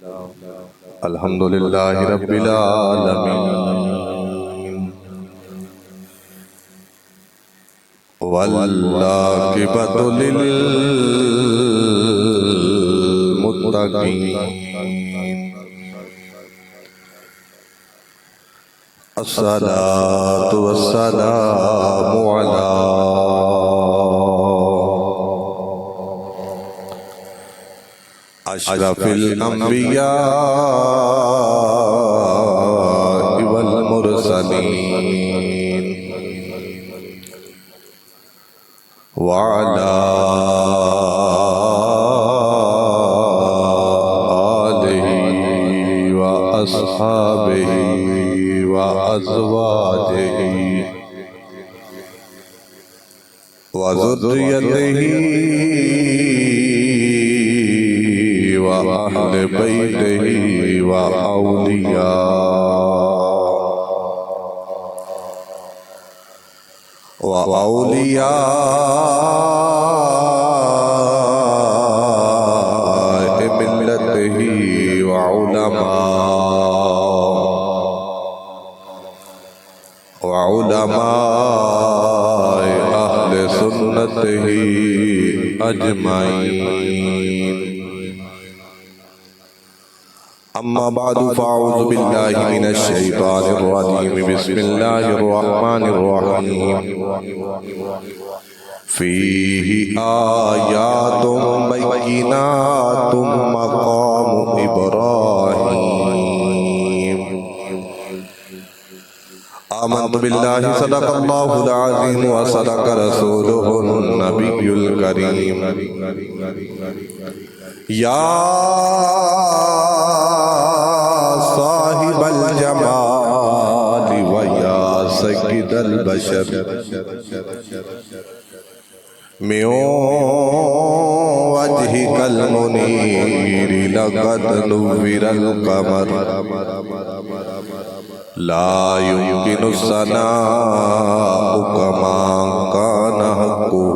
الحمدللہ رب العالمین والعاقبۃ للمتقین الصلاۃ والسلام علی اشرف الانبیاء والمرسلین وعلى آلہ واصحابہ وازواجہ وذریتہ وأهل بيته وأولياء ملته وعلماء أهل سنته أجمعين. اما بعد فاعوذ باللہ من الشیطان الرجیم بسم اللہ الرحمن الرحیم فیہ آیات بینات مقام ابراہیم. آمنت باللہ صدق اللہ العظیم وصدق رسولہ النبی الکریم. یا صاحب الجمال ویا سید البشر من وجهك المنیر لقد نور القمر لا يمكن الثناء كما كان حقه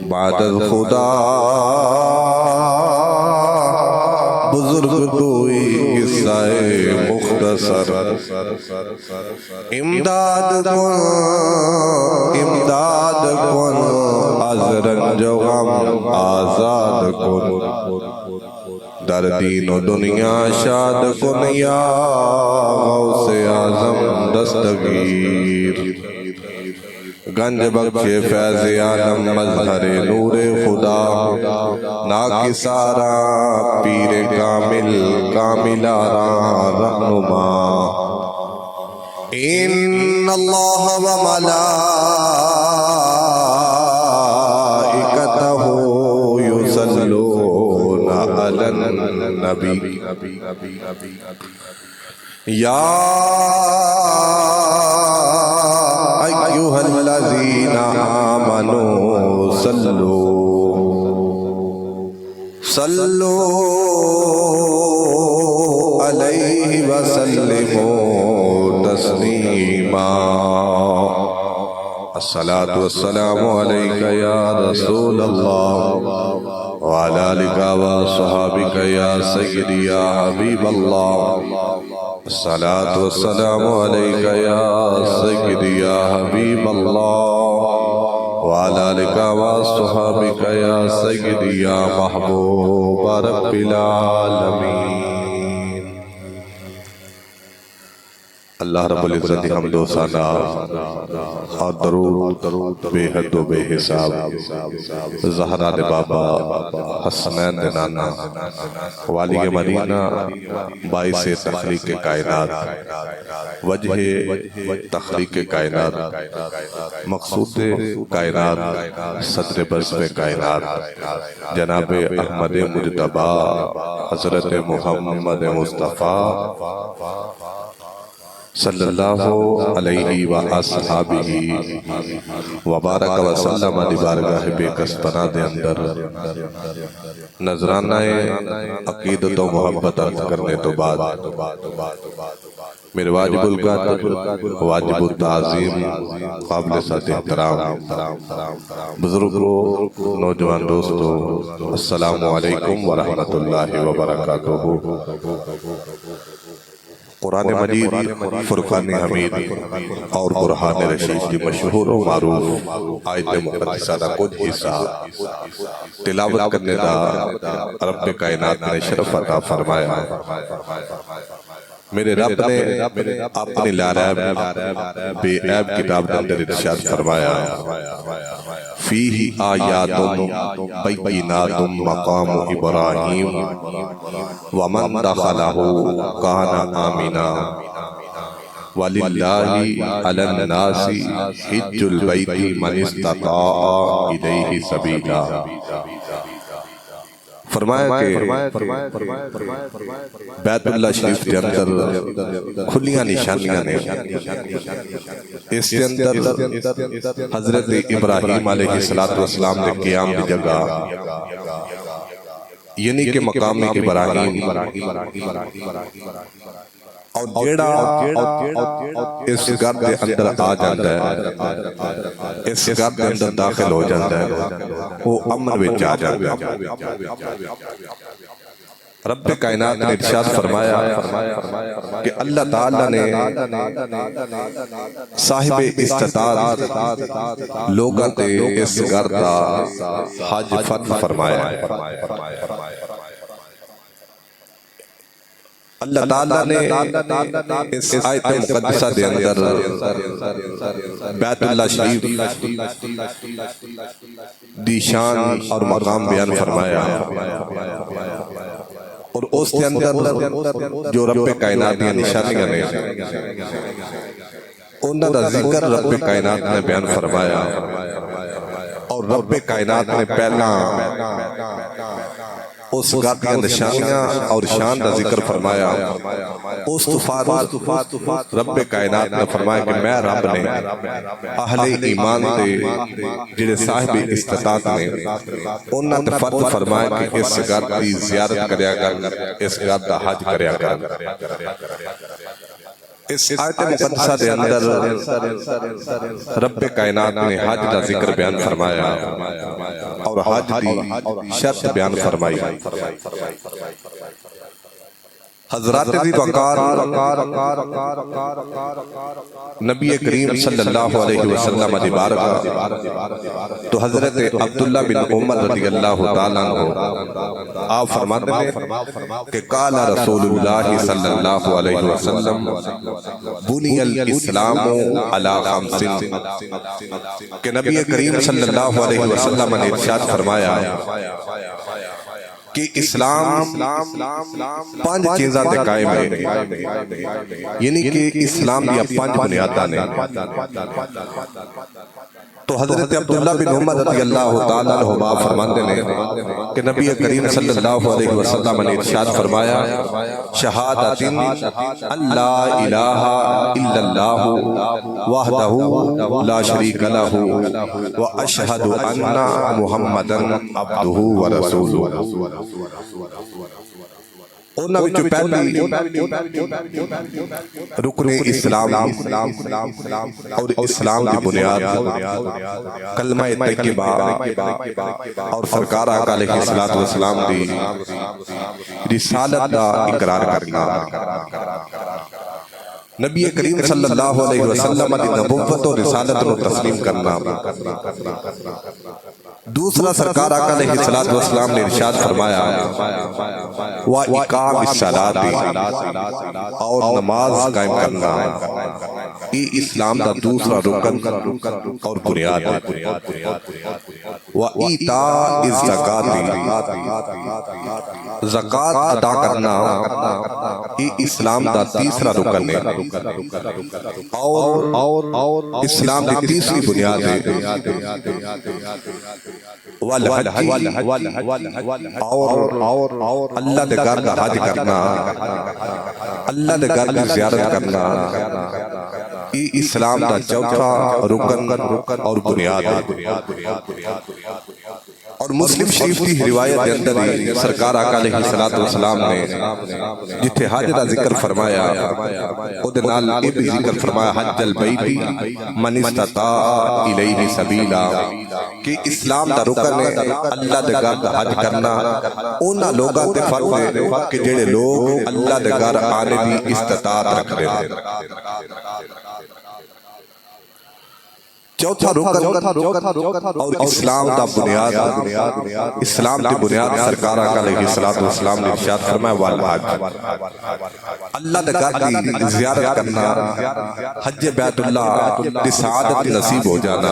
بعد الخدا. بزرگ کوئی قصہ مختصر امداد کن از رنج و غم آزاد کن در دین و دنیا شاد کن یا غوث اعظم دستگیر. گنج بخش فیض عالم مظہر نور خدا ناکسارا پیر کامل کاملارا رہنما. ان اللہ و ملائکتہ یصلون علی النبی یا ایھا الذین آمنوا صلوا علیہ وسلموا تسلیما. الصلاۃ والسلام علیک یا رسول اللہ وعلی آلک وصحابک یا سیدی یا حبیب اللہ. الصلاۃ والسلام علیک یا سیدی یا حبیب اللہ وعلی آلک وصحابک یا سیدی یا محبوب رب العالمین. اللہ رب العزت حمد و ثنا اور درود بے حد و بے حساب زہرا دے بابا حسنین دے نانا والی مدینہ باعث تخلیق کائنات وجہ تخلیق کائنات مقصود کائنات صدر بزم کائنات جناب احمد مجتبی حضرت محمد مصطفیٰ صلی اللہ علیہ وآصحابہ وبارک وسلم دی بارگاہ بے کسبنا دے اندر نظرانہ عقیدت و محبت عرض کرنے تو بعد میرے واجب القدر، واجب التعظیم، قابل سطح احترام بزرگوں، نوجوان دوستوں، السلام علیکم ورحمۃ اللہ وبرکاتہ۔ قرآن مجید، فرقان حمید اور برہان رشید کی مشہور و معروف آیت مقدسہ دا کچھ حصہ تلاوت کرنے دا رب کائنات نے شرف عطا فرمایا۔ میرے رب نے اپنی لاریب بے عیب کتاب کے اندر ارشاد فرمایا، فیہ آیات بینات مقام ابراہیم ومن دخلہ کان آمنا وَلِلَّهِ عَلَى النَّاسِ حِجُّ الْبَيْتِ مَنِ اسْتَطَاعَ إِلَيْهِ سَبِيلًا۔ فرمایا کہ بیت اللہ شریف کے اندر کھلیاں نشانیاں نے، اس کے اندر حضرت ابراہیم علیہ السلام نے قیام کی جگہ، یعنی کہ مقام ابراہیم، اور جیڑا اس گھر کے اندر آ جاتا ہے، اس گھر کے اندر داخل ہو جاتا ہے، وہ امن وچ آ جاتا ہے۔ رب کائنات نے ارشاد فرمایا کہ اللہ تعالیٰ نے صاحب استطاعت لوگاں تے اس گھر دا حج فرض فرمایا ہے۔ اللہ تعالیٰ نے اس آیت مقدسہ دے اندر بیت اللہ شریف دی شان اور مقام بیان فرمایا، اور اس کے اندر جو رب کائنات کی نشانیاں نے، انہاں دا ذکر رب کائنات نے بیان فرمایا، اور رب کائنات نے پہلا اس گھر کی نشانیاں اور شان کا ذکر فرمایا۔ اس بعد رب کائنات نے فرمایا کہ میں رب نے اہل ایمان دے جڑے صاحب استطاعت نے، انہاں تے فرض فرمایا کہ اس گھر کی زیارت کریا کر، اس گھر دا حج کریا کر۔ اس آیت مقدسہ دے اندر رب کائنات نے حج کا ذکر بیان فرمایا اور حج دی شرط بیان فرمائی۔ حضرات دی وقار نبی کریم صلی اللہ علیہ وسلم دی بارگاہ تو حضرت عبداللہ بن عمر رضی اللہ تعالیٰ عنہ آپ فرماتے ہیں کہ قال رسول اللہ صلی اللہ علیہ وسلم بنی الاسلام علی خمس، کہ نبی کریم صلی اللہ علیہ وسلم نے ارشاد فرمایا کہ اسلام پانچ چیزاں تے قائم ہے، یعنی کہ اسلام دیا پانچ بنیاداں نے۔ تو حضرت عبداللہ بن عمر رضی اللہ تعالیٰ عنہ فرماتے ہیں کہ نبی کریم صلی اللہ علیہ وسلم نے ارشاد فرمایا، شہادت اللہ الہ الا اللہ وحدہ لا شریک لہ واشہد ان محمدا عبدہ ورسولہ۔ انہاں وچوں پہلی رکن اسلام اور اسلام کی بنیاد کلمہ طیبہ اور سرکار آقا علیہ السلام دی رسالت دا اقرار کرنا، نبی کریم صلی اللہ علیہ وسلم دی نبوت و رسالت کو تسلیم کرنا۔ دوسرا سرکار آقا علیہ السلام نے ارشاد فرمایا وَإِقَامِ الصَّلَاةِ، اور نماز قائم کرنا، یہ اسلام دا دوسرا رکن اور بنیاد ہے۔ وَإِيتَاءِ الزَّكَاةِ، زکوٰۃ ادا کرنا، یہ اسلام دا تیسرا رکن ہے اور اسلام دی تیسری بنیاد ہے۔ اور اللہ دے گھر دا حج کرنا، اللہ دے گھر دی زیارت کرنا، یہ اسلام دا چوتھا رکن اور بنیاد ہے۔ اور مسلم شریف کی روایت کے اندر ہی سرکار آقا علیہ الصلوۃ والسلام نے جتھے حج دا ذکر فرمایا او دے نال اے بھی ذکر فرمایا حج البیت من استطاع الیہ سبیلا کہ اسلام دا رکن ہے اللہ دے گھر دا حج کرنا انہاں لوگاں تے فرض ہے کہ جڑے لوگ اللہ دے گھر آنے دی استطاعت رکھدے ہیں۔ چوتھا رکن اور اسلام دا بنیاد، اسلام دی بنیاد سرکار آقا علیہ الصلوۃ والسلام نے ارشاد فرمایا والحج، اللہ دے گھر دی زیارت کرنا، حج بیت اللہ دی سعادت نصیب ہو جانا،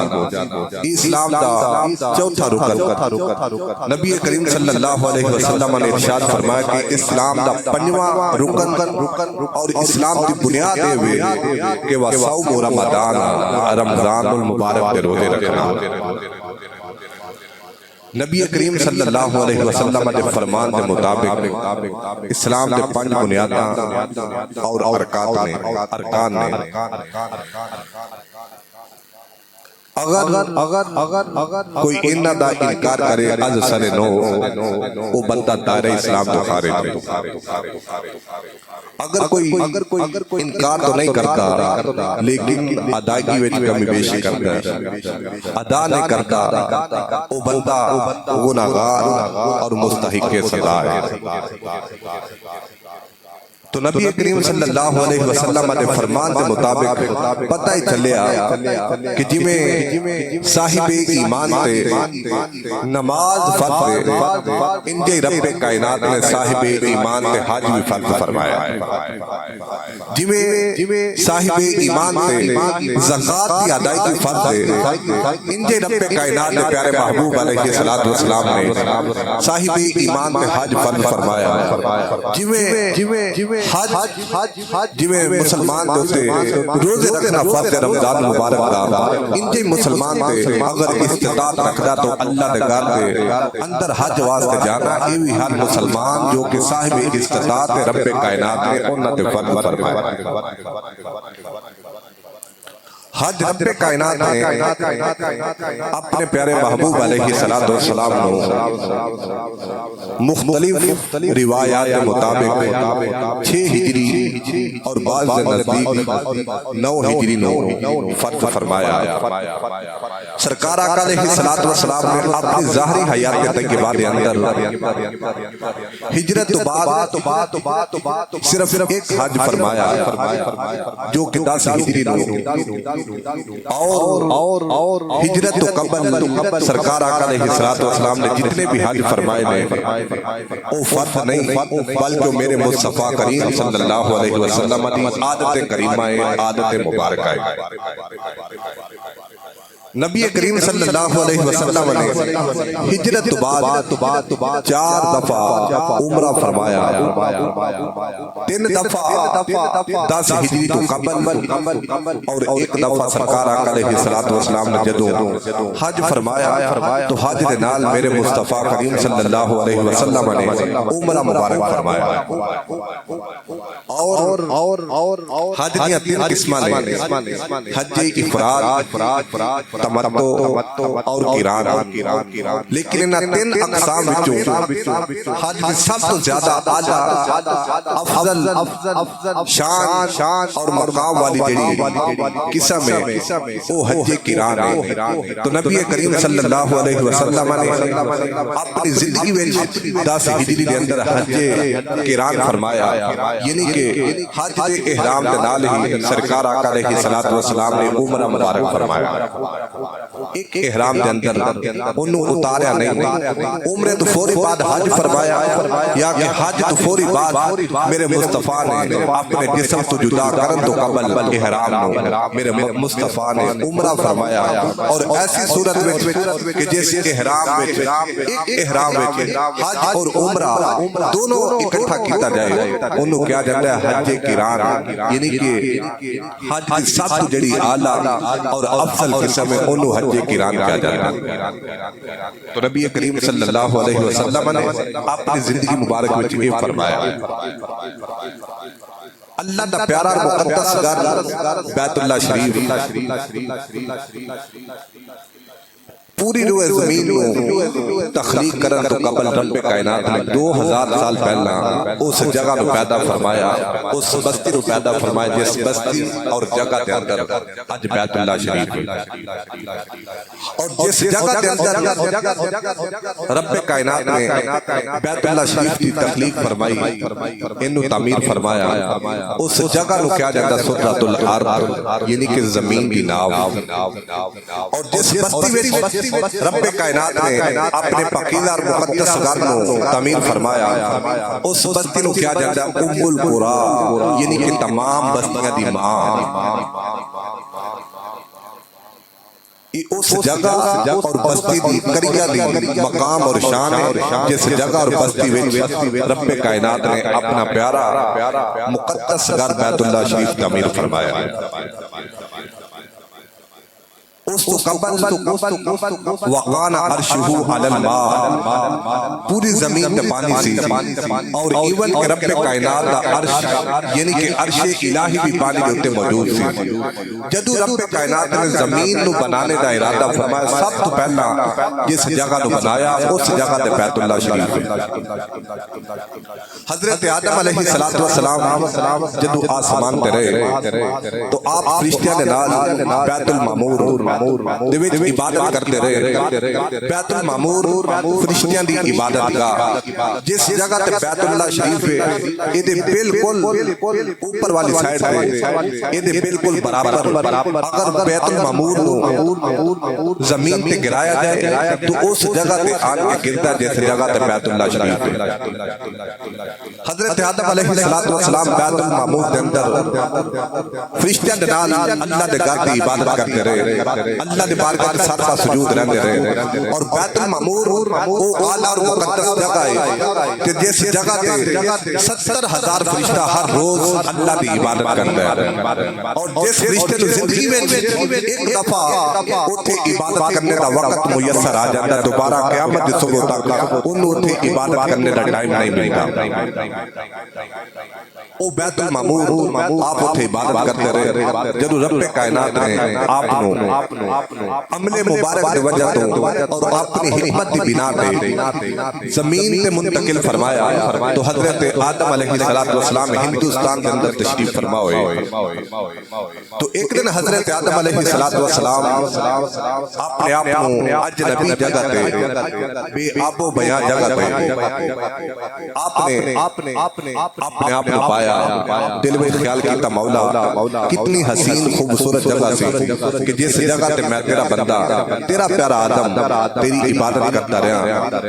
اسلام دا چوتھا رکن۔ نبی کریم صلی اللہ علیہ وسلم نے ارشاد فرمایا کہ اسلام دا پنجواں رکن اور اسلام دی بنیاد یہ ہوئے کہ وہ صوم رمضان، رمضان المبارک کے روزے رکھنا۔ نبی کریم صلی اللہ علیہ وسلم کے فرمان کے مطابق اسلام کے 5 بنیاداں اور ارکان نے اگر کوئی انہاں دا انکار کرے از سر نو وہ بندہ دائرہ اسلام تو خارج ہے۔ اگر کوئی انکار تو نہیں کرتا لیکن ادائیگی وچ کمی بیشی کرتا ہے، ادا نہیں کرتا، وہ بندہ گناہگار اور مستحق سزا ہے۔ تو نبی کریم صلی اللہ علیہ وسلم کے فرمان کے مطابق پتہ ہی چلیا کہ جویں صاحب ایمان تے نماز فرض ہے، انجے رب کائنات نے صاحب ایمان تے حج بھی فرض فرمایا ہے۔ جویں صاحب ایمان تے زکات کی ادائیگی فرض ہے، انجے رب کائنات نے پیارے محبوب علیہ الصلوۃ والسلام نے صاحب ایمان تے حج فرض فرمایا ہے۔ جویں حج جویں مسلمان تے روزے رکھنا فرض ہے رمضان مبارک دا، انجے مسلمان تے اگر استطاعت رکھدا تو اللہ دے گھر دے اندر حج واسطے جانا، اے وی ہر مسلمان جو کہ صاحب استطاعت ہے رب کائنات نے انہاں تے فرض فرمایا۔ حج رب کائنات نے اپنے پیارے محبوب علیہ الصلوۃ والسلام کو مختلف روایات کے مطابق 6 ہجری اور بعض نزدیک 9 ہجری نو فرض فرمایا۔ سرکار آقا علیہ الصلوۃ والسلام نے اپنی ظاہری حیات طیبہ کے اندر ہجرت تو بعد صرف ایک حج فرمایا جو کہ 10 ہجری نو، اور ہجرت تو قبل سرکار آقا علیہ الصلوۃ والسلام نے جتنے بھی حج فرمائے نے وہ فرض نہیں بلکہ میرے مصطفیٰ کریم صلی اللہ علیہ وسلم کی عادت کریمہ ہے، عادت مبارکہ ہے۔ نبی کریم صلی اللہ علیہ وسلم نے ہجرت تو بعد 4 دفعہ عمرہ فرمایا، 3 دفعہ 10 ہجری تو قبل اور 1 دفعہ سرکار آقا علیہ الصلوۃ والسلام نے جدوں حج فرمایا تو حج دے نال میرے مصطفیٰ کریم صلی اللہ علیہ وسلم نے عمرہ مبارک فرمایا۔ اور حج دیاں 3 قسماں نے، حج افراد، تمتع اور قران، لیکن انہاں 3 اقسام وچوں حج دی سب تو زیادہ اعلی افضل شان اور مقام والی جڑی قسم ہے وہ حج قران ہے۔ تو نبی کریم صلی اللہ علیہ وسلم نے اپنی زندگی وچ 10 ہجری دے اندر حج قران فرمایا، یعنی کہ حج دے احرام دے نال ہی سرکار آقا علیہ الصلوۃ والسلام نے عمرہ مبارک فرمایا۔ ایک احرام دے اندر انہوں اتاریا نہیں، عمرے تو فوری بعد حج فرمایا، یا کہ حج تو فوری بعد میرے مصطفیٰ نے اپنے جسم تو جدا کرن تو قبل احرام نو میرے مصطفیٰ نے عمرہ فرمایا۔ اور ایسی صورت میں کہ جیسے ایک احرام حج اور عمرہ دونوں اکٹھا کیتا جائے انہوں کیا جاتا ہے حج قران، یعنی کہ حج کی سب تو جڑی اعلی اور افضل قسم ہے انہوں حج قران کیا جاتا ہے۔ تو نبی کریم صلی اللہ علیہ وسلم نے اپنی زندگی مبارک میں یہ فرمایا۔ اللہ دا پیارا مقدس گھر بیت اللہ شریف پوری روئے زمین کو تخلیق کرن تو قبل رب کائنات نے 2000 سال پہلا اس جگہ نو پیدا فرمایا، اس بستی نو پیدا فرمایا جس بستی اور جگہ دے اندر اج بیت اللہ شریف ہے۔ اور جس جگہ دے اندر رب کائنات نے بیت اللہ شریف کی تخلیق فرمائی، انو تعمیر فرمایا، اس جگہ نو کیا جاتا سدرۃ الارض، یعنی کہ زمین کی ناو۔ اور جس بستی وچ رب کائنات نے اپنے پاکیزہ اور مقدس گھر نو تعمیر فرمایا، اس بستی نو کیا جاتا ام القری، یعنی کہ تمام بستیاں دی ماں۔ اس جگہ اور بستی دی قریہ دی مقام اور شان ہے، جس جگہ اور بستی وچ رب کائنات نے اپنا پیارا مقدس گھر بیت اللہ شریف تعمیر فرمایا۔ اس تو قبل وقان عرشہ علی الماء، پوری زمین تے پانی سی، اور ایون کہ رب کائنات دا عرش یعنی کہ عرش الہی بھی پانی دے اوتے موجود سی۔ جدو رب کائنات نے زمین نو بنانے دا ارادہ فرمایا، سب تو پہلا جس جگہ نو بنایا اس جگہ تے بیت اللہ شریف ہے۔ حضرت آدم علیہ السلام جدو آسمان تے رہے تو آپ فرشتیاں دے نال بیت المعمور دے وچ عبادت کرتے رہے۔ بیت المعمور فرشتیاں دی عبادت گاہ، جس جگہ تے بیت اللہ شریف ہے، اے دے بالکل اوپر والی سائیڈ تے اے دے بالکل برابر اگر بیت المعمور نو زمین تے گرایا جائے تو اس جگہ تے آن کے گرتا جس جگہ تے بیت اللہ شریف ہے۔ حضرت آدم علیہ السلام بیت المعمور دے اندر فرشتیاں دے نال اللہ دے گھر دی عبادت کرتے رہے، اللہ دے بارگاہ تے سر سجود رہندے رہے۔ اور بیت المعمور او اعلی اور مقدس جگہ ہے کہ جس جگہ تے 70,000 فرشتہ ہر روز اللہ دی عبادت کردا ہے۔ اور جس فرشتے نو زندگی وچ ایک دفعہ اوتھے عبادت کرنے دا وقت میسر آ جاندا، دوبارہ قیامت دی صبح تک اونوں اوتھے عبادت کرنے دا ٹائم نہیں ملدا۔ او بیت المعمور آپ اوتھے عبادت کرتے رہے۔ جدو رب کائنات نے آپ نو عمل مبارک دی وجہ تو اور اپنی حکمت دی بنا تے زمین تے منتقل فرمایا تو حضرت آدم علیہ السلام ہندوستان کے اندر تشریف فرما ہوئے۔ تو ایک دن حضرت آدم علیہ السلام اپنے آپ کو اجنبی جگہ تے بے آب و بیاں جگہ تے آپ نے اپنے آپ کو پایا، دل میں خیال کیتا مولا کتنی حسین خوبصورت جگہ سی کہ جس جگہ تے میں تیرا بندہ تیرا پیارا آدم تیری عبادت کرتا رہا،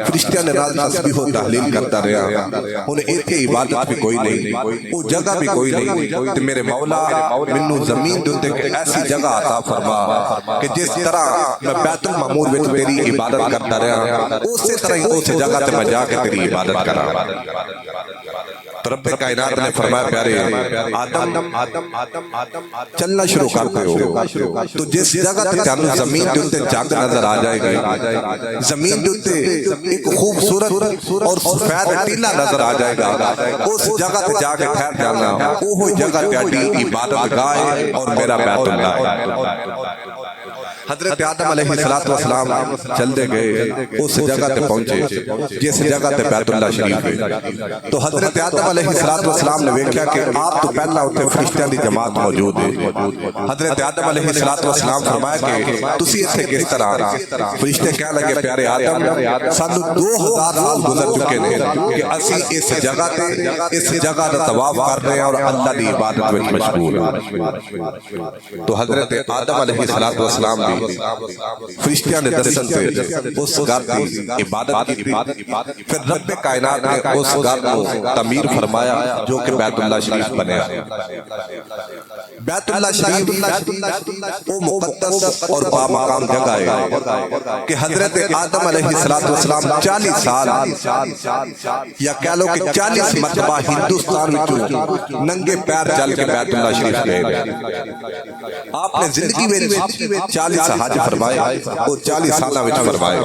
فرشتیاں نے نال تسبیح و تحلیل کرتا رہا، انہیں ایتھے عبادت بھی کوئی نہیں، وہ جگہ بھی کوئی نہیں، تے میرے مولا منو زمین دے تے ایسی جگہ عطا فرما کہ جس طرح میں بیت المعمور وچ تیری عبادت کرتا رہا اسی طرح ہی اس جگہ تے میں جا کے تیری عبادت کراں۔ تو رب کائنات نے فرمایا پیارے آدم چلنا شروع کرتے ہو تو جس جگہ تے تانوں زمین دے اوتے جنگ نظر آ جائے گی، زمین دے اوتے ایک خوبصورت اور سفید ٹیلا نظر آ جائے گا، اس جگہ تے جا کے ٹھہر جانا، وہ جگہ تیری عبادت گاہ ہے اور میرا بیت اللہ ہے۔ حضرت آدم علیہ السلام چلتے گئے اس جگہ تے پہنچے جس جگہ تے بیت اللہ شریف ہے۔ تو حضرت آدم علیہ السلام نے ویکھیا کہ آپ تو پہلا اتنے فرشتیاں دی جماعت موجود ہے۔ حضرت آدم علیہ السلام فرمایا کہ تسی ایتھے کس طرح؟ فرشتے کہنے لگے پیارے آدم سانو 2000 سال گزر چکے نے کہ اسی اس جگہ تے اس جگہ دا طواف کر رہے ہیں اور اللہ دی عبادت وچ مشغول ہیں۔ تو حضرت آدم علیہ السلام بھی فرشتیاں نے دسن تے اس گھر کی عبادت کی، پھر رب کائنات نے اس گھر کو تعمیر فرمایا جو کہ بیت اللہ شریف بنیا۔ بیت اللہ شریف وہ مقدس اور با مقام جگہ ہے کہ حضرت آدم علیہ السلام 40 سال یا کہہ لو کہ 40 مرتبہ ہندوستان وچوں ننگے پیر چل کے بیت اللہ شریف گئے۔ آپ نے زندگی میں 40 حج فرمائے، وہ 40 سالہ وچ فرمائے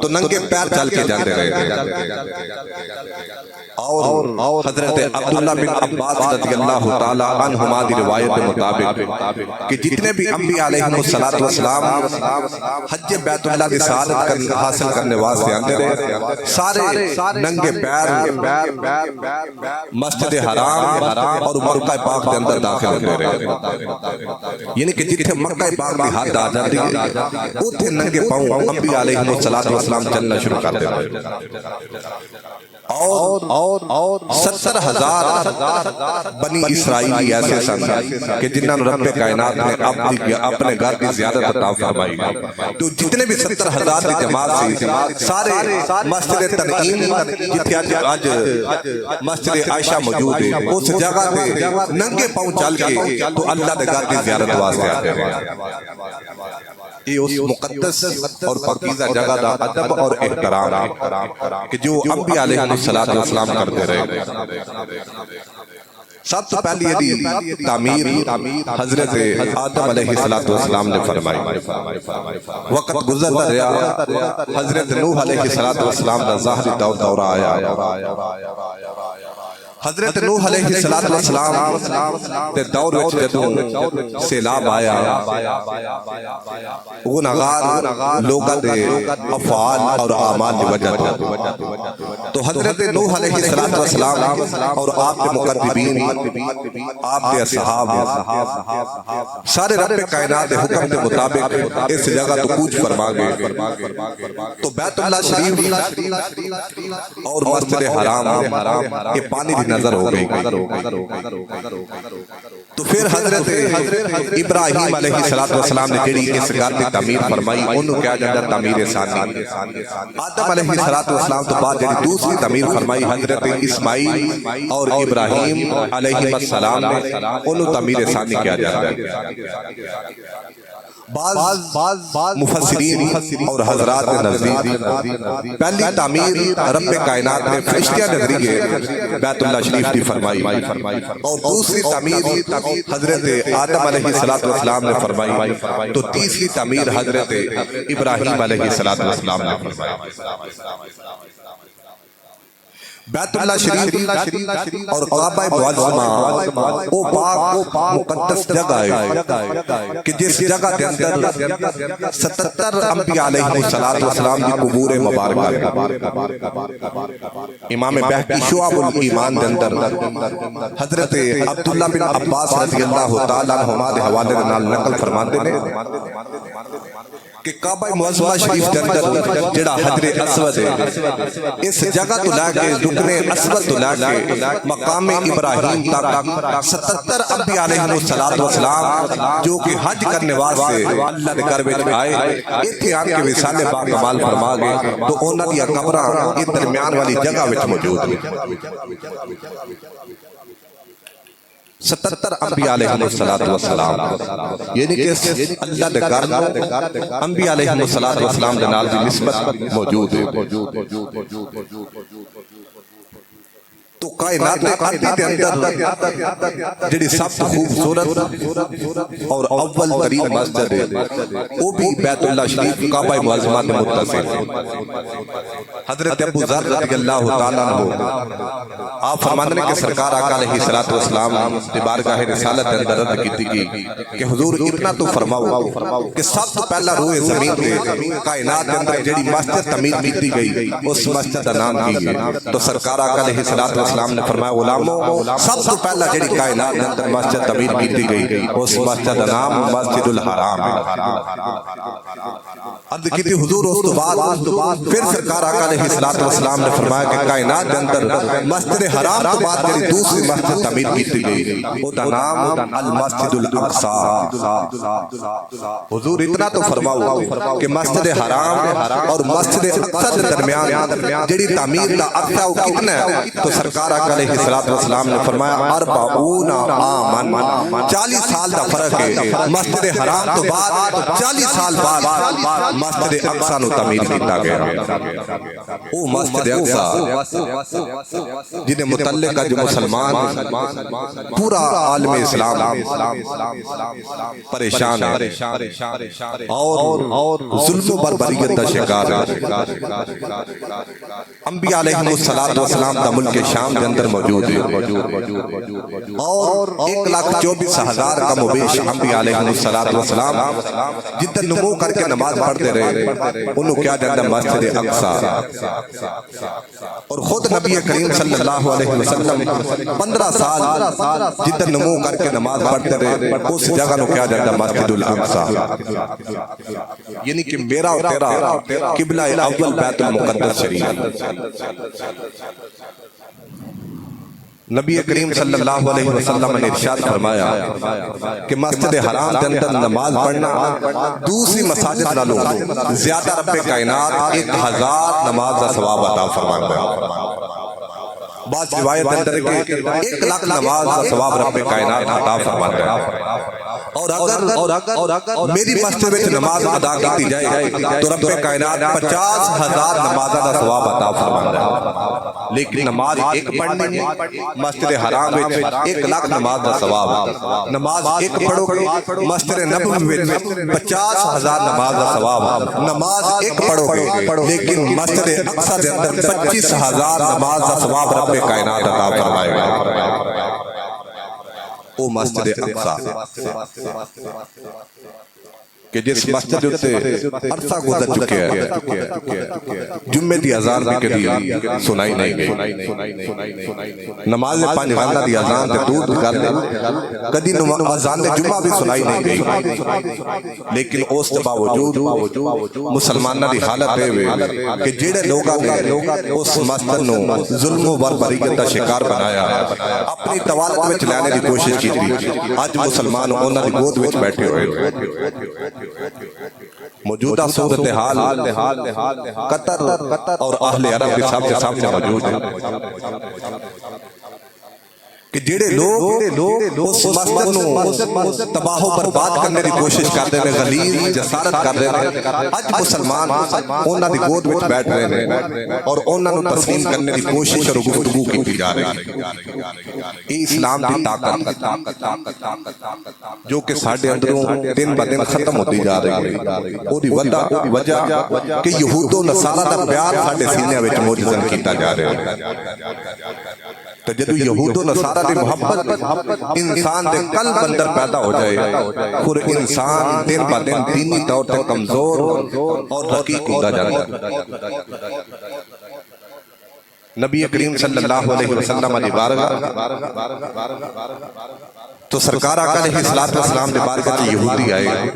تو ننگے پیر چل کے جاندے رہے۔ اور حضرت عبداللہ بن عباس رضی اللہ تعالی عنہما دی روایت کے مطابق کہ جتنے بھی انبیاء علیہ السلام حج بیت اللہ کی سعادت حاصل کرنے واسطے آتے رہے، سارے ننگے پیر مسجد حرام اور مکہ پاک کے اندر داخل ہوتے رہے، یعنی کہ جتنے مکہ پاک کی حد آ جاتی ہے اتنے ننگے پاؤں انبیاء علیہ السلام چلنا شروع کر دیتے ہیں۔ اور 70,000 بنی اسرائیلی ایسے سن کہ جنہاں رب کائنات نے اپنے گھر کی زیادت عطا فرمائی، تو جتنے بھی 70,000 کی جماعت سے سارے مسجد تنعیم جتھے آج مسجد عائشہ موجود ہے اس جگہ پہ ننگے پاؤں چل کے تو اللہ کے گھر کی زیارت واسطے آتے ہیں۔ یہ اس مقدس اور پاکیزہ جگہ دا ادب اور احترام ہے کہ جو انبیاء علیہ السلام کرتے رہے۔ سب تو پہلی یہ تعمیر حضرت آدم علیہ السلام نے فرمائی، وقت گزرتا رہا، حضرت نوح علیہ السلام کا ظاہری دور آیا، حضرت نوح علیہ السلام تے دور وچ جدوں سیلاب آیا، گنہگار لوگاں دے افعال اور اعمال دی وجہ تو حضرت نوح علیہ السلام اور آپ کے مقربین، آپ کے اصحاب سارے رب کائنات کے حکم کے مطابق اس جگہ تو کوچ فرما گئے، تو بیت اللہ شریف اور مسجد حرام یہ پانی دی نظر ہو گئی۔ تو پھر حضرت ابراہیم علیہ السلام نے جڑی اس گھر کی تعمیر فرمائی انہوں کیا جاتا تعمیر ثانی۔ آدم علیہ السلام تو بعد جڑی دوسری تعمیر فرمائی حضرت اسماعیل اور ابراہیم علیہ السلام نے انہوں تعمیر ثانی کیا جاتا ہے۔ بعض مفسرین اور حضرات نزدیک پہلی تعمیر رب کائنات نے فرشتیاں کے ذریعے بیت اللہ شریف کی فرمائی، اور دوسری تعمیر حضرت آدم علیہ السلام نے فرمائی، تو تیسری تعمیر حضرت ابراہیم علیہ السلام نے فرمائی۔ بیت اللہ شریف اور کعبہ معظمہ وہ پاک مقدس جگہ ہے کہ جس جگہ کے اندر 77 انبیاء علیہ السلام کی قبور مبارکہ ہے۔ امام بہقی شعب الایمان کے اندر حضرت عبداللہ بن عباس رضی اللہ تعالیٰ عنہما کے حوالے نال نقل فرماتے ہیں کہ کعبہ معظمہ شریف کے اندر جڑا حجر اسود ہے اس جگہ تو لے کے رکن اسود تو لے کے مقام ابراہیم تک 77 انبیاء علیہ السلام جو کہ حج کرنے واسطے اللہ کے گھر وچ آئے ایتھے آن کے وصال با کمال فرما گئے، تو انہاں دی قبراں اس درمیان والی جگہ وچ موجود ہیں۔ 77 انبیاء علیہ السلام یعنی کہ اللہ دے گھر انبیاء علیہ السلام دے نال دی نسبت موجود ہے۔ تو کائنات کے اندر جڑی سب سے خوبصورت اور اول ترین مسجد ہے وہ بھی بیت اللہ شریف کعبہ معظمہ میں متصل ہے۔ حضرت ابو ذر رضی اللہ تعالیٰ عنہ آپ فرمانے کہ سرکار آقا علیہ السلام کی بارگاہ رسالت اندر عرض کی تھی کہ حضور اتنا تو فرماؤ کہ سب سے پہلا روئے زمین کے کائنات کے اندر جڑی مسجد تعمیر کی گئی اس مسجد کا نام کی گئی، تو سرکار آقا علیہ السلام نے فرمایا غلاموں سب سے پہلا جڑی کائنات کے اندر مسجد تعمیر کی گئی اس مسجد کا نام مسجد الحرام ہے۔ عرض کی تھی حضور اس تو بعد پھر سرکار آقا علیہ السلام نے فرمایا کہ کائنات کے اندر مسجد حرام تو بعد جڑی دوسری مسجد تعمیر کی گئی وہ دا نام المسجد الاقصی۔ حضور اتنا تو فرماؤ کہ مسجد حرام اور مسجد اقصی کے درمیان جڑی تعمیر دا عرصہ وہ کتنا ہے، تو سرکار آقا علیہ السلام نے فرمایا 40 عاماً 40 سال دا فرق ہے۔ مسجد حرام تو بعد 40 سال بعد مسجد اقصا نو تعمیر کیتا گیا وہ مسجد اقصا جنہیں متعلق جو مسلمان پورا عالم اسلام پریشان ہے اور ظلم و بربریت کا شکار ہے انبیاء علیہ السلام دا ملک شام کے اندر موجود ہے اور 1,24,000 کا مبیش انبیاء علیہ السلام جتنے نمو کر کے نماز پڑھتے رہے انہوں کیا جاتا مسجد اقصا اور خود نبی کریم صلی اللہ علیہ وسلم 15 سال جتنے نمو کر کے نماز پڑھتے رہے اس جگہ نو کیا جاتا مسجد الاقصا یعنی کہ میرا اور تیرا قبلہ اول بیت المقدس شریف نبی کریم صلی اللہ علیہ وسلم نے ارشاد فرمایا کہ مسجد حرام کے اندر نماز پڑھنا دوسری مساجد نالوں زیادہ رب کائنات 1000 نماز کا ثواب عطا فرماتا ہے بعض روایت اندر کہ 1,00,000 نماز کا ثواب رب کائنات عطا فرماتا ہے اور اگر میری مسجد میں نماز ادا کی جائے تو رب کائنات 50,000 نماز کا ثواب عطا فرماتا ہے لیکن نماز ایک پڑھنی مسجد حرام میں 1,00,000 نماز کا ثواب نماز ایک پڑھو مسجد نبوی میں 50,000 نماز کا ثواب نماز ایک پڑھو لیکن مسجد اقصا کے اندر 25,000 نماز کا ثواب رب کائنات عطا فرمائے گا وہ مسجد اقصا کہ جس مسجد ہوتے عرصہ گزر چکے ہیں جمعے دی اذان بھی کبھی سنائی نہیں گئی نماز 5 وقت دی اذان تے دور کر لے کبھی اذان جمعہ بھی سنائی نہیں گئی لیکن اس کے باوجود مسلمانوں دی حالت ہے کہ جڑے لوگاں نے اس مسجد نو ظلم و بربریت دا شکار بنایا اپنی توالت وچ لینے دی کوشش کی اج مسلمان انہاں دی گود وچ بیٹھے ہوئے موجودہ صورتحال قطر اور اہل عرب کے سامنے موجود ہے کہ جڑے لوگ اس مسجد نو تباہ و برباد کرنے کی کوشش کرتے ہیں غلیظ جسارت کر رہے ہیں اج مسلمان انہاں دی گود وچ بیٹھ رہے ہیں اور انہاں نو تسلیم کرنے کی کوشش اور گفتگو کی جا رہی ہے یہ اسلام دی طاقت جو کہ ساڈے اندروں دن بہ دن ختم ہوتی جا رہی ہے اودی وجہ کہ یہود و نصارا دا پیار ساڈے سینے وچ موجزن کیتا جا رہا ہے تو جدو یہود و نصارا دی محبت انسان دے قلب اندر پیدا ہو جائے پھر انسان دن با دن دینی طور تے کمزور اور رقیق ہوتا جاتا ہے نبی کریم صلی اللہ علیہ وسلم علی بارگاہ تو سرکار آقا علیہ السلام دے بارگاہ چ یہودی آئے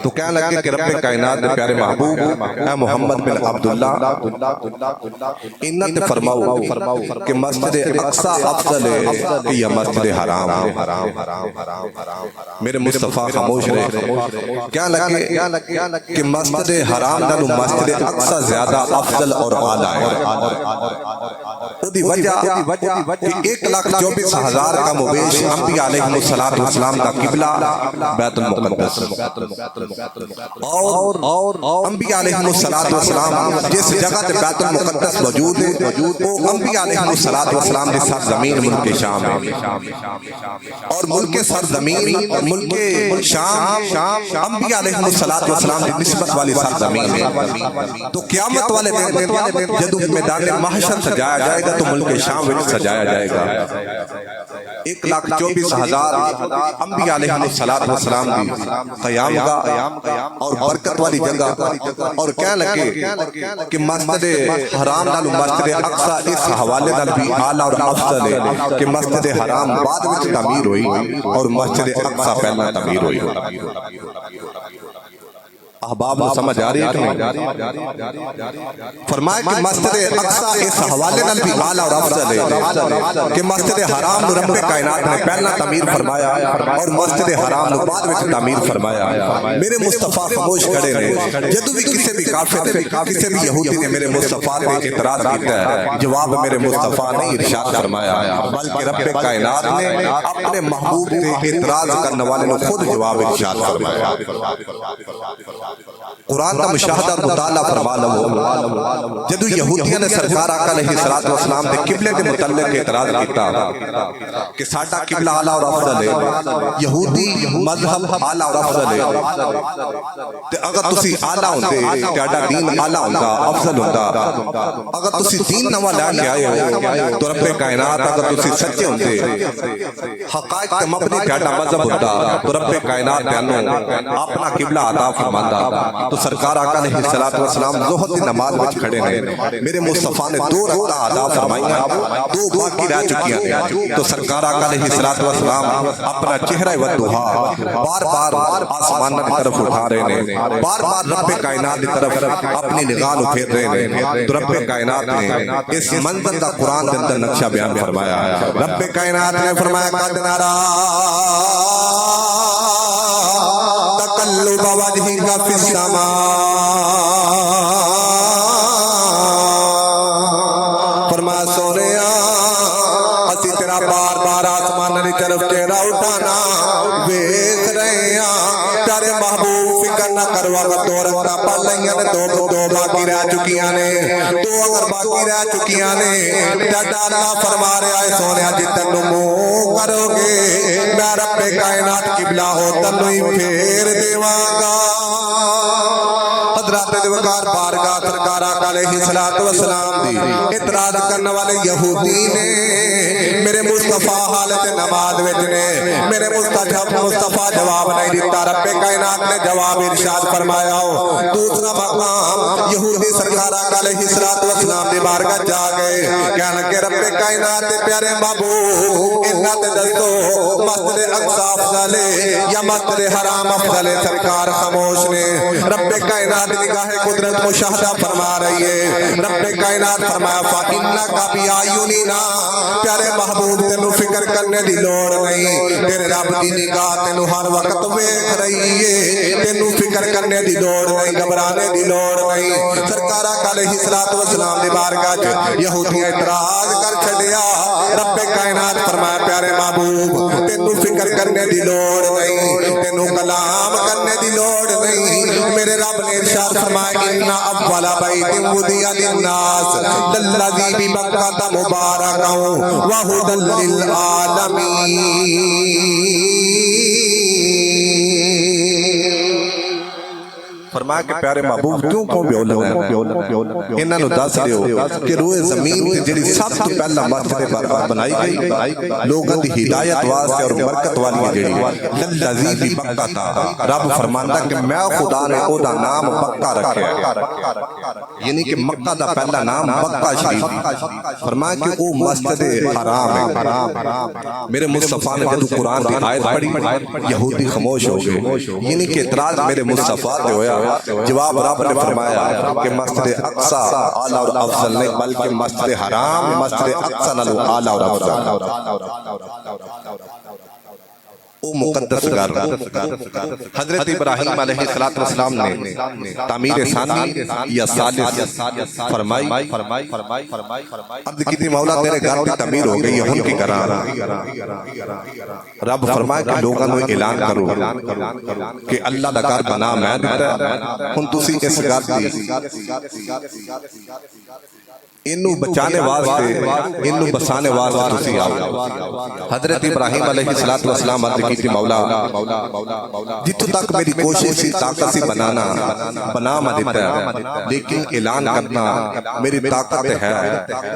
تو کہنے لگے کہ رب کائنات دے پیارے محبوب اے محمد بن عبداللہ انت فرماؤ کہ مسجد اقصا افضل ہے کہ یا مسجد حرام میرے مصطفیٰ خاموش رہے کہنے لگے کہ مسجد حرام نالوں مسجد اقصا زیادہ افضل اور اعلیٰ ہے دی وجہ کہ 1,24,000 کا مبیش انبیاء علیہ السلام کا قبلہ بیت المقدس اور انبیاء علیہ السلام جس جگہ تے بیت المقدس موجود ہے وہ انبیاء علیہ السلام دے سرزمین ملک شام ہے اور ملک سرزمین ملک شام انبیاء علیہ السلام دی نسبت والی سرزمین ہے تو قیامت والے دن جدو میدان محشر سجایا جائے گا تو ملک شام وچ سجایا جائے گا 1,24,000 انبیاء علیہ السلام دی قیام گاہ اور برکت والی جگہ اور کہنے لگے کہ مسجد حرام نالوں مسجد اقصا اس حوالے نال بھی اعلیٰ اور افضل ہے کہ مسجد حرام بعد وچ تعمیر ہوئی اور مسجد اقصا پہلا تعمیر ہوئی احباب کو سمجھ آ رہی ہے فرمایا کہ مسجد اقصا اس حوالے نال بھی اعلیٰ اور افضل ہے کہ مسجد حرام نو رب کائنات نے پہلا تعمیر فرمایا اور مسجد حرام نو بعد وچ تعمیر فرمایا میرے مصطفیٰ خاموش کھڑے نے جدوں بھی کسی بھی کافر نے کسی بھی یہودی نے میرے مصطفیٰ تے اعتراض کیتا ہے جواب میرے مصطفیٰ نے ارشاد فرمایا بلکہ رب کائنات نے اپنے محبوب تے اعتراض کرنے والے کو خود جواب ارشاد فرمایا قرآن کا مشاہدہ اور مطالعہ فرما لو جدو یہودیاں نے سرکار آقا علیہ الصلوۃ والسلام دے قبلے کے متعلق اعتراض کیتا کہ ساڈا قبلہ اعلیٰ اور افضل ہے، یہودی مذہب اعلیٰ اور افضل ہے، تے اگر تسی اعلیٰ ہوندے تہاڈا دین اعلیٰ ہوندا افضل ہوندا، اگر تسی دین نواں لے کے آئے ہو تو رب کائنات اگر تسی سچے ہوندے حقائق تے مبنی تہاڈا مذہب ہوندا تو رب کائنات تانوں اپنا قبلہ عطا فرماندا۔ تو سرکار آقا علیہ الصلوۃ والسلام ظہر کی نماز وچ کھڑے نے، میرے مصطفیٰ نے 2 رکعت ادا فرمائیاں، 2 باقی رہ چکیاں نے، تو سرکار آقا علیہ الصلوۃ والسلام اپنا چہرہ والضحیٰ بار بار آسمان کی طرف اٹھا رہے ہیں، بار بار رب کائنات کی طرف اپنی نگاہ پھیر رہے ہیں۔ تو رب کائنات نے اس منظر کا قرآن کے اندر نقشہ بیان فرمایا ہے۔ رب کائنات نے فرمایا قد نرا تقلب وجهك في السماء، فرمایا سونیا اسی تیرا بار بار آسمان کی طرف چہرہ اٹھانا ویکھ رہے ہیں۔ پیارے محبوب فکر نہ کرو، اگر 2 رکعتاں پڑھ لئیاں تے 2 باقی رہ چکیاں نے، 2 اگر باقی رہ چکیاں نے تے اللہ فرما رہا ہے سونیا جی تینوں منہ کرو گے میں رب کائنات قبلہ ہو تینوں ہی پھیر دیواں گا۔ حضرات وقار بارگاہ سرکار آقا علیہ الصلوۃ والسلام دی اعتراض کرنے والے یہودی نے میرے مصطفیٰ حالت نماز وچ نے، میرے مصطفیٰ جواب نہیں دیتا، رب کائنات نے جواب ارشاد فرمایا ہو۔ دوسرا مقام یہودی سرکار آقا علیہ الصلوۃ والسلام دی بارگاہ جا گئے، کہنے لگے رب کائنات دے پیارے محبوب انہاں تے دسو مسجد اقصی افضل ہے یا مسجد حرام افضل ہے؟ سرکار خاموش نے۔ رب کائنات نگاہ قدرت مشاہدہ فرما رہی ہے، رب کائنات فرمایا فَإِنَّكَ بِأَعْيُنِنَا، پیارے محبوب تینوں فکر کرنے دی لوڑ نہیں، تیرے رب دی نگاہ تینوں ہر وقت ویکھ رہی ہے، تینوں فکر کرنے دی لوڑ نہیں، گھبرانے دی لوڑ نہیں۔ سرکار آقا علیہ الصلوۃ والسلام دی بارگاہ وچ یہودی اعتراض کر چھڈیا، رب کائنات فرمایا پیارے محبوب تینوں فکر کرنے دی لوڑ نہیں، تینوں کلام کرنے دی لوڑ نہیں، میرے رب نے ارشاد فرمایا ان اول بیت وضع للناس للذی ببکۃ مبارکا وہدی للعالمین۔ فرمایا کہ پیارے محبوب کیوں بیولن ہے؟ انہاں نوں دس دیو کہ روئے زمین تے جڑی سب تو پہلا مسجد بنائی گئی لوگاں دی ہدایت واسطے اور برکت والی جڑی للذی ببکۃ، رب فرماندا کہ میں خدا نے او دا نام بکہ رکھیا ہے، یعنی کہ مکہ دا پہلا نام بکہ شریف۔ فرمایا کہ او مسجد حرام ہے۔ میرے مصطفیٰ نے جب قرآن کی آیت پڑھی یہودی خاموش ہو گئے، یعنی کہ اعتراض میرے مصطفیٰ سے ہویا، جواب رب نے فرمایا کہ مسجد اقصی اعلیٰ اور افضل نہیں بلکہ مسجد حرام مسجد اقصی نالوں اعلیٰ اور افضل، او مقدس گھر۔ حضرت ابراہیم علیہ الصلوۃ والسلام نے تعمیر ثانی یا ثالث فرمائی، عرض کی تھی مولا تیرے گھر کی تعمیر ہو گئی ہے ہن کی کراں؟ رب فرمایا کہ لوگاں نوں اعلان کرو کہ اللہ دا گھر بنا میں دتا ہے، ہن تسی اس گھر دی انہوں بچانے واسطے انہوں بسانے واسطے تسی آؤ۔ حضرت ابراہیم علیہ الصلوۃ والسلام عرض کی تھی مولا جتوں تک میری کوشش سی طاقت سی بنانا بنا میں دیتا ہے، لیکن اعلان کرنا میری طاقت ہے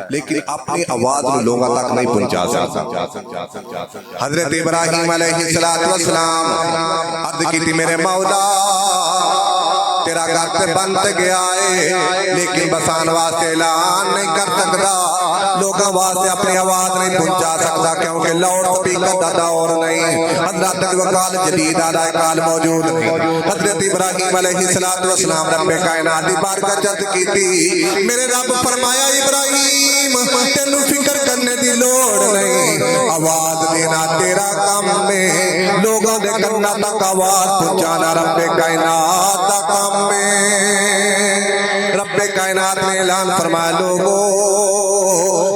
لیکن اپنی آواز میں لوگوں تک نہیں پہنچا سکتا۔ حضرت ابراہیم علیہ الصلوۃ والسلام عرض کی تھی میرے مولا تیرا گھر تے بنت گیا ہے لیکن بسان واسطے اعلان نہیں کر سکتا، لوگاں واسطے اپنی آواز نہیں پہنچا سکتا کیونکہ لاؤڈ سپیکر دا دور نہیں، حضرت وقال جدید آلہ کال موجود نہیں۔ حضرت ابراہیم علیہ الصلوۃ والسلام رب کائنات دی بارگاہ چت کیتی، میرے رب فرمایا ابراہیم تینوں فکر کرنے دی لوڑ نہیں، آواز دینا تیرا کام ہے، لوگوں دے کنا تک آواز پہنچانا رب کائنات دا کام میں۔ رب کائنات نے اعلان فرمایا لوگو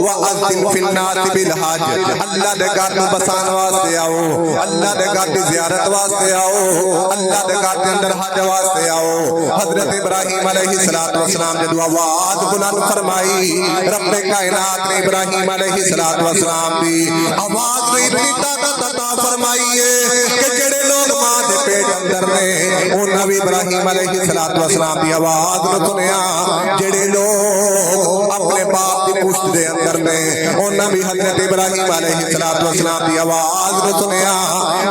وَأَذِّنْ وَأَذِّن فِي النَّاسِ بِالْحَجِّ اللہ دے گھر نو بسان واسطے آؤ اللہ دے گھر دی زیارت واسطے آؤ اللہ دے گھر دے اندر حج واسطے آؤ حضرت ابراہیم علیہ السلام جدو آواز بلند فرمائی رب کائنات نے ابراہیم علیہ السلام دی آواز نے اتنی طاقت عطا فرمائی ہے کہ جڑے لوگ ماں دے پیٹ اندر نے انہاں بھی ابراہیم علیہ السلام دی آواز نو سنیا جڑے لوگ اپنے باپ دی پشت دے اندر نے انہاں بھی حضرت ابراہیم علیہ السلام دی آواز نو سنیا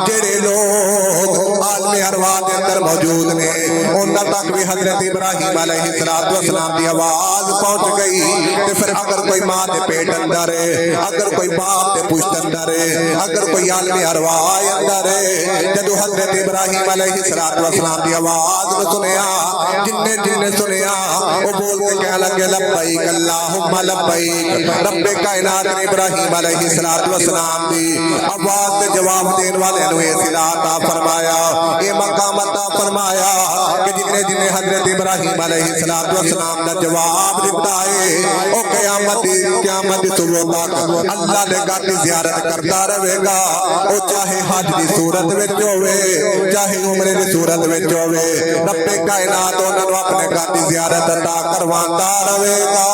جڑے لوگ عالم ارواح دے اندر موجود نے انہاں تک بھی حضرت ابراہیم علیہ السلام دی آواز پہنچ گئی تے پھر اگر کوئی ماں دے پیٹ اندر ہے اگر کوئی باپ دے پشت اندر ہے اگر کوئی عالم ارواح اندر ہے جدو حضرت ابراہیم علیہ السلام دی آواز نو سنیا جن نے سنیا وہ بول کے کہہ لگے لبیک اللہم لبیک رب کائنات نے ابراہیم علیہ السلام دی آواز دے جواب دین والے نو یہ صلہ عطا فرمایا یہ مقام عطا فرمایا کہ جن نے حضرت ابراہیم علیہ السلام دا جواب دیتا ہے او قیامت دی صبح تک اللہ دے گھر دی زیارت کرتا رہے گا او چاہے حج دی صورت وچ ہوے چاہے عمرے دی صورت وچ ہوے رب کائنات انہاں نو اپنے گھر دی زیارت عطا کرواندا رہے گا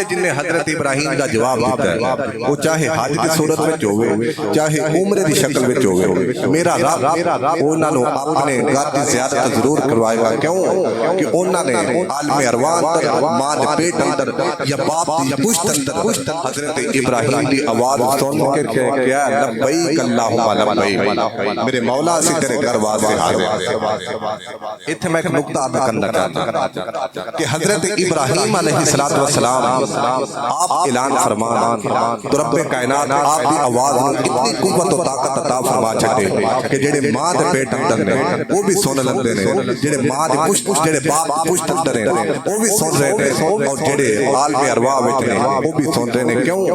جن نے حضرت ابراہیم دا جواب دیتا ہے وہ چاہے حج دی صورت وچ ہوے چاہے عمرے دی شکل وچ ہوے میرا رب انہاں نو اپنے گھر دی زیارت ضرور کروائے گا کیوں کہ انہاں نے عالم ارواح اندر ماں دے پیٹ اندر یا باپ دی پشت اندر حضرت ابراہیم دی آواز سن کے کیا لبیک اللہم لبیک میرے مولا سے تیرے گھر واسطے حاضر ایتھے میں ایک نقطہ ادا کرنا چاہتا ہوں کہ حضرت ابراہیم علیہ السلام آپ اعلان فرمان تو رب کائنات آپ دی آواز میں اتنی قوت و طاقت عطا فرما چھٹے کہ جڑے ماں دے پیٹ اندر نے وہ بھی سن لندے نے جڑے ماں دے پشت جڑے باپ پشت اندر نے وہ بھی سن رہے نے اور جڑے عالم ارواح وچ نے وہ بھی سن رہے نے کیوں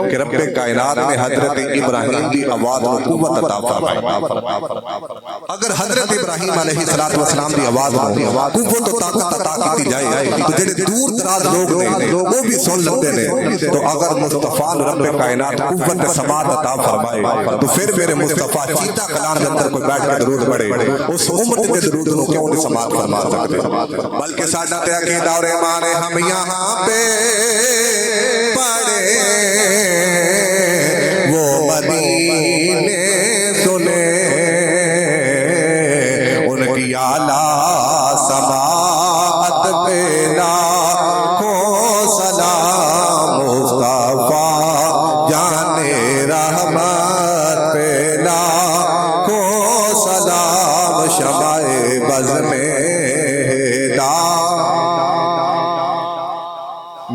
کہ رب کائنات نے حضرت ابراہیم دی آواز میں قوت عطا فرمائی اگر حضرت ابراہیم علیہ السلام دی آواز میں قوت و طاقت عطا کی جائے تو جڑے دور دراز لوگ نے وہ بھی سن لیتے ہیں تو اگر مصطفیٰ رب کائنات قوت سماعت عطا فرمائے تو پھر میرے مصطفیٰ چیتا کلام کے اندر کوئی بیٹھ کے درود پڑھے اس امت کے درود کو کیوں نہیں سماعت فرما سکتے بلکہ ساڈا تے عقیدہ اور ایمان ہے ہم یہاں پہ پڑھے وہ مدینے سنے ان کی اعلیٰ سماعت پہ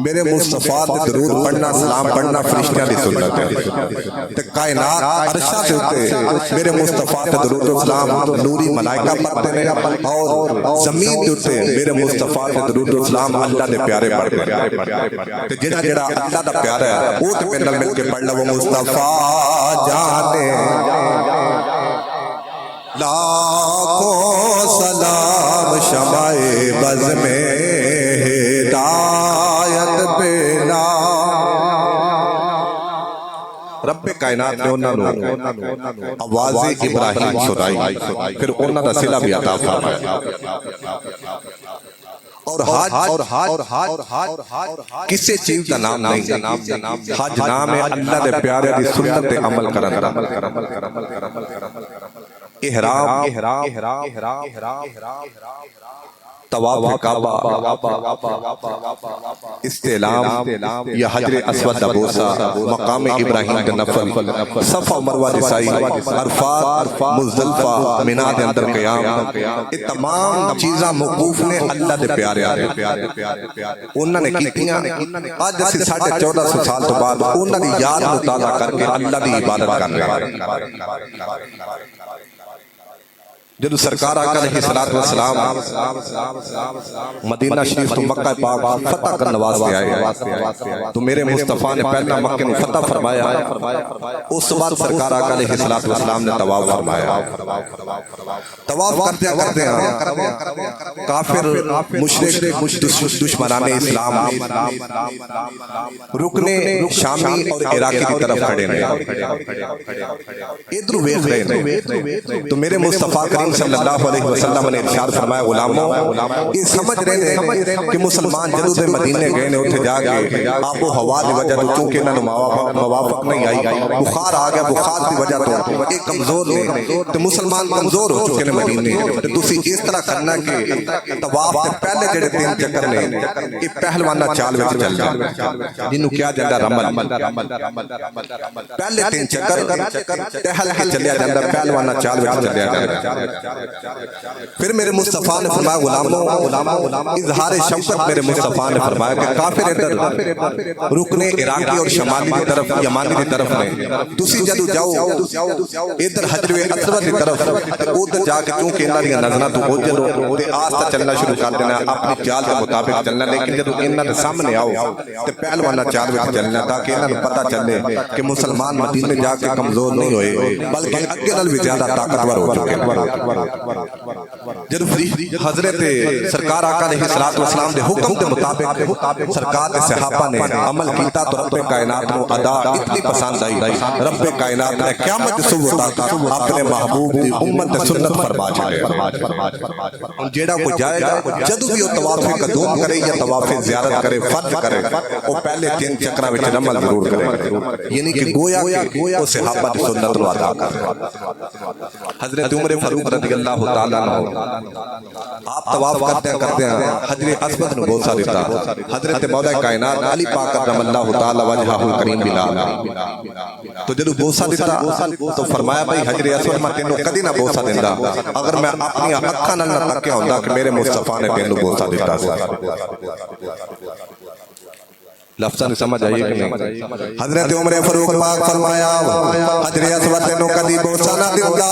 میرے مصطفیٰ تے درود پڑھنا سلام پڑھنا فرشتیاں دی سنت ہے تے کائنات عرشاں تے اوتے میرے مصطفیٰ تے درود و سلام نوری ملائکہ پڑھتے ہیں اور زمین تے اوتے میرے مصطفیٰ تے درود و سلام اللہ دے پیارے پڑھتے ہیں تے جڑا اللہ دا پیارا ہے او تے میرے نال مل کے پڑھ لو مصطفیٰ جانے لاکھوں سلام شمع بز میں رب کائنات نے انہاں نو آواز ابراہیم سنائی پھر انہاں دا صلہ بھی عطا فرمایا اور حج کسی چیز دا نام نہیں حج نام ہے اللہ دے پیارے دی سنت تے عمل کرن دا احرام طواف کعبہ استعلام یا حجر اسود دا بوسہ مقام ابراہیم دا نفل صفا و مروہ دی سعی عرفات مزدلفہ منی دے اندر قیام یہ تمام چیزاں موقوف نے اللہ دے پیارے انہوں نے کیتیاں آج سے 1450 سال تو بعد انہوں نے یاد و تازہ کر کے اللہ دی عبادت کر رہے ہیں طواف کعبہ استعلام یا حجر اسود دا بوسہ مقام ابراہیم دا نفل صفا و مروہ دی سعی عرفات مزدلفہ منی دے اندر قیام یہ تمام چیزاں موقوف نے اللہ دے پیارے انہوں نے کیتیاں آج سے 1450 سال تو بعد انہوں نے یاد و تازہ کر کے اللہ دی عبادت کر رہے ہیں جدو سرکار آقا علیہ الصلوۃ والسلام مدینہ شریف تو مکہ پاک فتح کرنے واسطے آئے تو میرے مصطفیٰ نے پہلا مکہ کو فتح فرمایا، اس بعد سرکار آقا علیہ الصلوۃ والسلام نے طواف فرمایا۔ طواف کرتے کرتے کافر مشرک دشمنان اسلام رکن شامی اور عراقی کی طرف کھڑے ہیں، ادھر دیکھ رہے ہیں تو میرے مصطفیٰ کریم صلی اللہ علیہ وسلم نے ارشاد فرمایا غلاموں یہ سمجھ رہے ہیں کہ مسلمان جدود مدینے گئے نے اتھے جا کے آب و ہوا دی وجہ تو چونکہ انہوں نے موافق نہیں آئی، بخار آ گیا، بخار دی وجہ تو ایک کمزور نے تو مسلمان کمزور ہو چکے نے مدینے، تو تسی اس طرح کرنا کہ طواف کے پہلے جڑے 3 چکر نے یہ پہلوانا چال وچ چل جائے جنہوں کیا جاندہ رمل، پہلے 3 چکر ٹہل کے چلیا جاندہ پہلوانا چال وچ چلیا جاندہ۔ پھر میرے مصطفیٰ نے فرمایا غلاموں اظہار شفقت میرے مصطفیٰ نے فرمایا کہ کافر ادھر رکن عراقی اور شمالی کی طرف یمانی کی طرف نے تسی جدو جاؤ ادھر حجر اسود کی طرف ادھر جا کے چونکہ انہاں دی نظراں تو اوجھل ہو تے آستہ چلنا شروع کر دینا، اپنی چال کے مطابق چلنا، لیکن جدو انہاں دے سامنے آؤ تے پہلوانا چال وچ چلنا تاکہ انہاں نوں پتہ چلے کہ مسلمان مدینے جا کے کمزور نہیں ہوئے بلکہ اگے نال بھی زیادہ طاقتور ہو چکے ہیں۔ جب حضرت سرکار آقا علیہ السلام دے حکم دے مطابق سرکار دے صحابہ نے عمل کیتا تو رب کائنات کو ادا اتنی پسند آئی، رب کائنات نے قیامت صبح تک اپنے محبوب دی امت دے سنت فرما چھڑے۔ جیڑا کوئی جائے گا جدو بھی وہ طواف قدوم کرے یا طواف زیارت کرے فرض کرے وہ پہلے 3 چکراں وچ عمل ضرور کرے، یعنی کہ گویا کہ وہ صحابہ دی سنت کو ادا کرے۔ حضرت عمر فاروق رضی اللہ تعالیٰ عنہ آپ طواف کرتے ہیں حجر اسود نے بوسہ دیتا، حضرت مولا کائنات علی پاک کرم اللہ تعالیٰ وجہہ الکریم بلال تو جدو بوسہ دیتا تو فرمایا بھائی حجر اسود میں تینوں کدی نہ بوسہ دیندا اگر میں اپنی اکھاں نال نہ تکیا ہوندا کہ میرے مصطفیٰ نے تینوں بوسہ دیتا سی۔ لفظاں سمجھ آئیے کہ نہیں؟ حضرت عمر فاروق پاک فرمایا حجر اسود تینوں کدی بوسہ نہ دیندا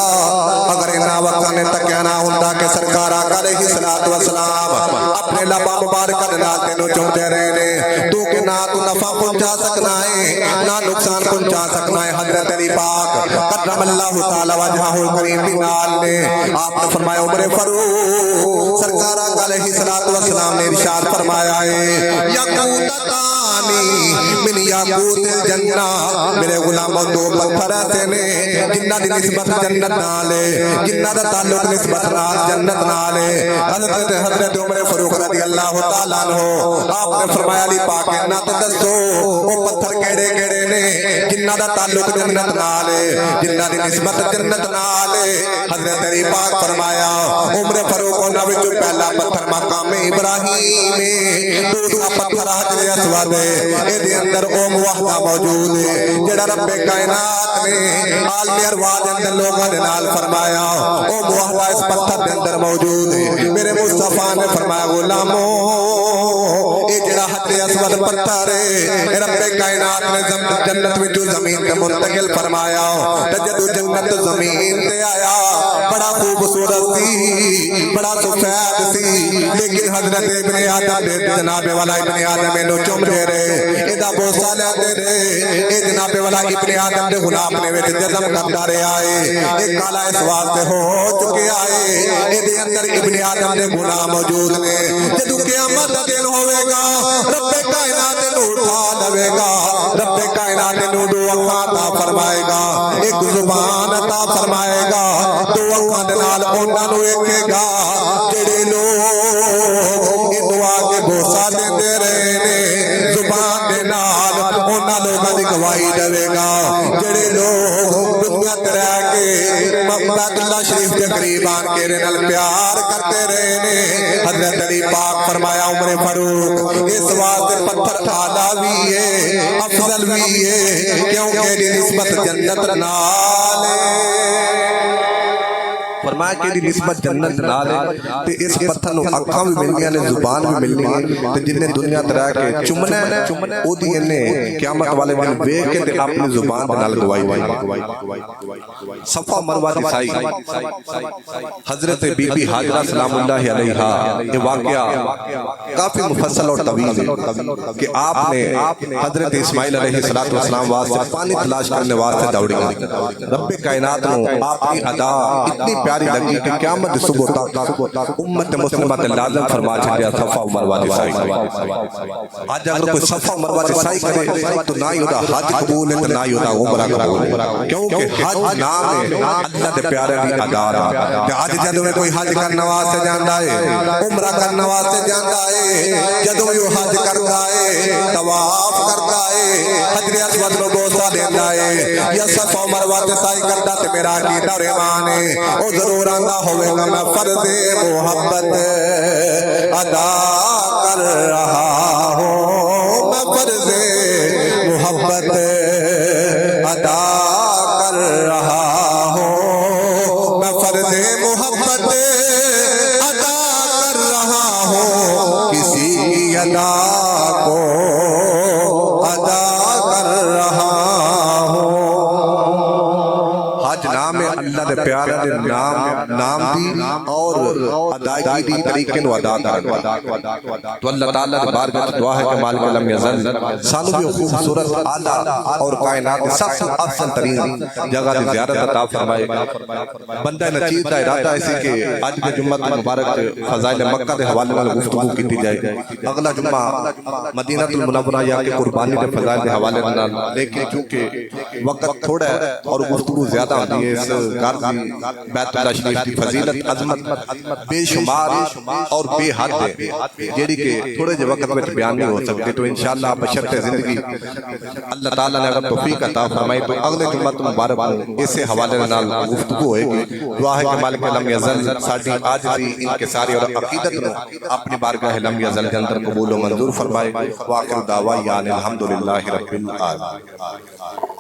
اگر انہاں وقتاں نے تکیا نہ ہوندا کہ سرکار آقا علیہ الصلوۃ والسلام اپنے لباں مبارکہ دے نال تینوں چومدے رہے نے، تو کہ نہ تو نفع پہنچا سکنا ہے نہ نقصان پہنچا سکنا ہے۔ حضرت علی پاک کرم اللہ تعالی وجہہ الکریم بھی نال نے آپ نے فرمایا عمر فاروق سرکار آقا علیہ الصلوۃ والسلام نے ارشاد فرمایا ہے یاقوتانی من یاقوت الجنہ، میرے غلاموں 2 پتھر ایسے نے جنہ دی نسبت جنت نال ہے، جنہ دا تعلق نسبت نال جنت نال ہے۔ حضرت عمر فاروق رضی اللہ تعالیٰ عنہ آپ نے فرمایا علی پاک نہ تے دسو وہ پتھر کیڑے کیڑے نے جنہ دا تعلق جنت نال ہے، جنہ دی نسبت جنت نال ہے۔ حضرت علی پاک فرمایا عمر فاروق انہاں وچوں پہلا پتھر مقام ابراہیم ہے، دوسرا پتھر حجر اسود ہے، اے دے اندر او موحدہ موجود ہے جڑا رب کائنات نے عالم ارواح دے اندر لوگاں دے نال فرمایا او موحدہ اس پتھر دے اندر موجود ہے۔ میرے مصطفیٰ نے فرمایا غلاموں اے جڑا حجر اسود پتھر ہے رب کائنات نے جنت وچوں زمین تے منتقل فرمایا تے جدو جنت زمین تے آیا بڑا خوبصورت سی بڑا سفید سی، لیکن حضرت ابن آدم دے جناب والا ابن آدم اینو چوم دے رہے ایدا بوسہ لیندے رہے، اے جناب والا ابن آدم دے غلام نے وچ جزم کردا رہیا ہے، اے کالا اس واسطے ہو چکے آئے اے دے اندر ابن آدم دے غلام موجود نے۔ جدو قیامت دا دن ہوے گا رب کائنات نو اٹھا لوے گا، رب کائنات نو 2 اکھاں عطا فرمائے گا، ایک زبان عطا فرمائے گا، 2 اکھاں دے نال انہاں نوں ویکھے گا جڑے لوگ اے دعا کے بوسہ دیندے رہے نے، زبان دے نال انہاں لوگاں دی گواہی دے گا جڑے لوگ دنیا تے رہ کے بیت اللہ شریف کے قریب آن کے نال پیار کرتے رہے نے۔ حضرت علی پاک فرمایا عمر فاروق اس واسطے پتھر اعلیٰ بھی ہے افضل بھی ہے کیونکہ دی نسبت جنت نال ہے۔ فرمایا کہ دی نسبت جنت نال ہے تے اس پتھر نو اکھاں بھی ملنیاں نے زبان بھی ملنی ہے تے جن نے دنیا تے رہ کے چومنا ہے او دی نے قیامت والے دن ویکھ کے تے اپنی زبان دے نال گواہی دی صفا مروہ دی سائی حضرت بی بی حاجرہ سلام اللہ علیہا یہ واقعہ کافی مفصل اور طویل ہے کہ آپ نے حضرت اسماعیل علیہ السلام واسطے پانی تلاش کرنے واسطے دوڑی رب کائنات نو آپ کی ادا اتنی پیاری لگی کہ قیامت صبح تک امت مسلمہ تے لازم فرما چھڈیا صفا مروہ دی سائی آج اگر کوئی صفا مروہ دی سائی کرے تو نہ ہی ہوتا حج قبول ہے تو نہ ہی ہوتا عمرہ قبول ہے کیونکہ حج نام ہے اللہ دے پیارے دی ادا تے اج جدوں کوئی حج کرنے واسطے جاندا ہے عمرہ کرنے واسطے جاندا ہے جدوں وہ حج کردا ہے طواف کردا ہے حجر اسود نو بوسا دیندا ہے یا صفا مروہ تے سائی کردا تے میرا عقیدہ اور ایمان ہے او ضرور آندا ہوے گا میں فرض محبت ادا کر رہا ہوں میں فرض محبت ادا کر رہا ہوں میں فرض محبت ادا کر رہا ہوں کسی ادا کو ادا کر رہا ہوں حج نام ہے اللہ دے پیارے دے نام دی اور ادائیگی دی طریقے نو ادا کرنا تو اللہ تعالیٰ دے بارگاہ دعا ہے کہ مالک لم یزل سانو بھی خوبصورت اعلیٰ اور کائنات سب سے افضل ترین جگہ دی زیارت عطا فرمائے بندہ نچیز دا ارادہ ایسی کہ آج کے جمعہ مبارک فضائل مکہ دے حوالے میں گفتگو کی جائے اگلا جمعہ مدینہ المنورہ یا کہ قربانی دے فضائل دے حوالے میں لیکن چونکہ وقت تھوڑا ہے اور گفتگو زیادہ ہوتی ہے اس گھر دی بیت اللہ شریف دی فضیلت عظمت بے شمار اور بے حد ہے جیڑی کہ تھوڑے جو وقت میں بیان نہیں ہو سکتے تو انشاءاللہ بشرط زندگی اللہ تعالیٰ نے اگر توفیق عطا فرمائی تو اگلے جمعہ مبارک اسے حوالے نال گفتگو ہوئے گی دعا ہے کہ مالک لم یزل ساڈی عاجزی انکساری اور عقیدت نو اپنی بارگاہ لم یزل کے اندر قبول و منظور فرمائے واخر دعوانا الحمدللہ رب العالمین